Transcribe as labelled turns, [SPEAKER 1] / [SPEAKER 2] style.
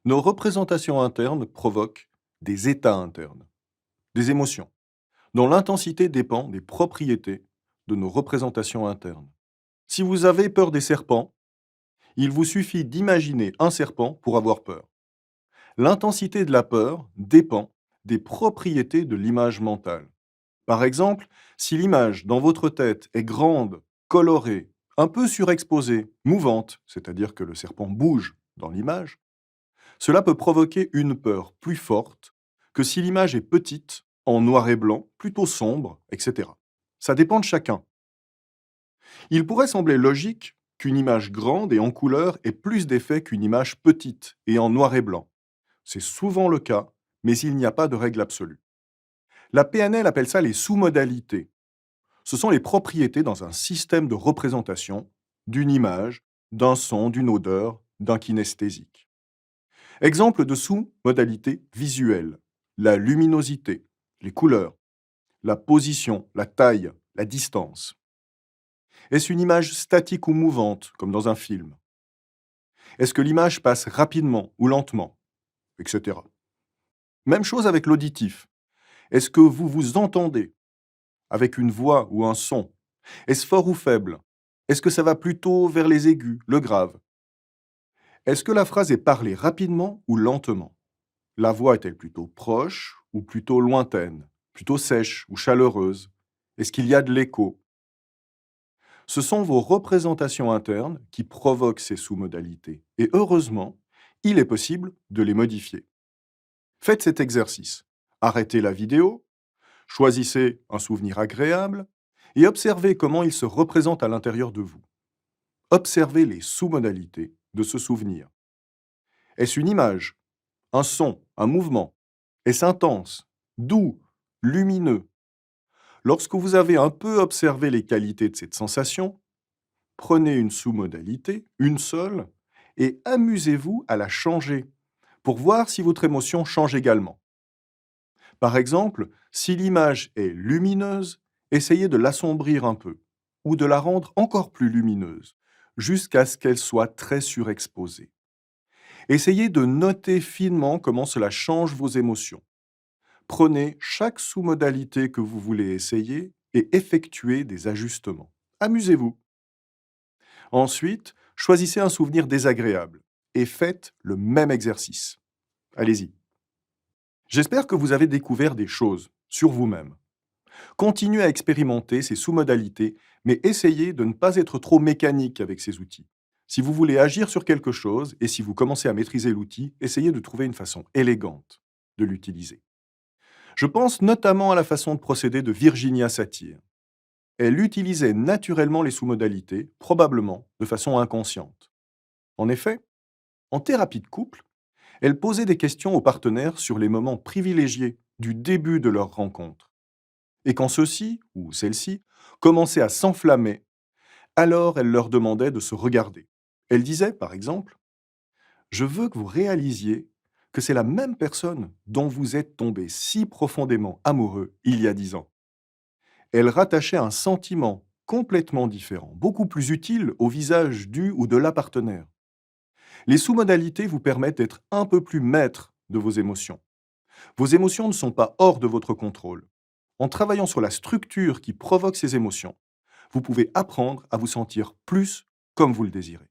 [SPEAKER 1] Nos représentations internes provoquent des états internes, des émotions, dont l'intensité dépend des propriétés de nos représentations internes. Si vous avez peur des serpents, il vous suffit d'imaginer un serpent pour avoir peur. L'intensité de la peur dépend des propriétés de l'image mentale. Par exemple, si l'image dans votre tête est grande, colorée, un peu surexposée, mouvante, c'est-à-dire que le serpent bouge dans l'image, cela peut provoquer une peur plus forte que si l'image est petite, en noir et blanc, plutôt sombre, etc. Ça dépend de chacun. Il pourrait sembler logique qu'une image grande et en couleur ait plus d'effet qu'une image petite et en noir et blanc. C'est souvent le cas, mais il n'y a pas de règle absolue. La PNL appelle ça les sous-modalités. Ce sont les propriétés dans un système de représentation d'une image, d'un son, d'une odeur, d'un kinesthésique. Exemple de sous-modalité visuelle: la luminosité, les couleurs, la position, la taille, la distance. Est-ce une image statique ou mouvante, comme dans un film? Est-ce que l'image passe rapidement ou lentement, etc. Même chose avec l'auditif. Est-ce que vous vous entendez avec une voix ou un son? Est-ce fort ou faible? Est-ce que ça va plutôt vers les aigus, le grave? Est-ce que la phrase est parlée rapidement ou lentement? La voix est-elle plutôt proche ou plutôt lointaine? Plutôt sèche ou chaleureuse? Est-ce qu'il y a de l'écho? Ce sont vos représentations internes qui provoquent ces sous-modalités. Et heureusement, il est possible de les modifier. Faites cet exercice. Arrêtez la vidéo, choisissez un souvenir agréable et observez comment il se représente à l'intérieur de vous. Observez les sous-modalités de ce souvenir. Est-ce une image, un son, un mouvement? Est-ce intense, doux, lumineux? Lorsque vous avez un peu observé les qualités de cette sensation, prenez une sous-modalité, une seule, et amusez-vous à la changer pour voir si votre émotion change également. Par exemple, si l'image est lumineuse, essayez de l'assombrir un peu ou de la rendre encore plus lumineuse jusqu'à ce qu'elle soit très surexposée. Essayez de noter finement comment cela change vos émotions. Prenez chaque sous-modalité que vous voulez essayer et effectuez des ajustements. Amusez-vous. Ensuite, choisissez un souvenir désagréable et faites le même exercice. Allez-y. J'espère que vous avez découvert des choses sur vous-même. Continuez à expérimenter ces sous-modalités, mais essayez de ne pas être trop mécanique avec ces outils. Si vous voulez agir sur quelque chose et si vous commencez à maîtriser l'outil, essayez de trouver une façon élégante de l'utiliser. Je pense notamment à la façon de procéder de Virginia Satir. Elle utilisait naturellement les sous-modalités, probablement de façon inconsciente. En effet, en thérapie de couple, elle posait des questions aux partenaires sur les moments privilégiés du début de leur rencontre. Et quand ceux-ci, ou celles-ci, commençaient à s'enflammer, alors elle leur demandait de se regarder. Elle disait, par exemple, « Je veux que vous réalisiez que c'est la même personne dont vous êtes tombé si profondément amoureux il y a 10 ans. » Elle rattachait un sentiment complètement différent, beaucoup plus utile au visage du ou de la partenaire. Les sous-modalités vous permettent d'être un peu plus maître de vos émotions. Vos émotions ne sont pas hors de votre contrôle. En travaillant sur la structure qui provoque ces émotions, vous pouvez apprendre à vous sentir plus comme vous le désirez.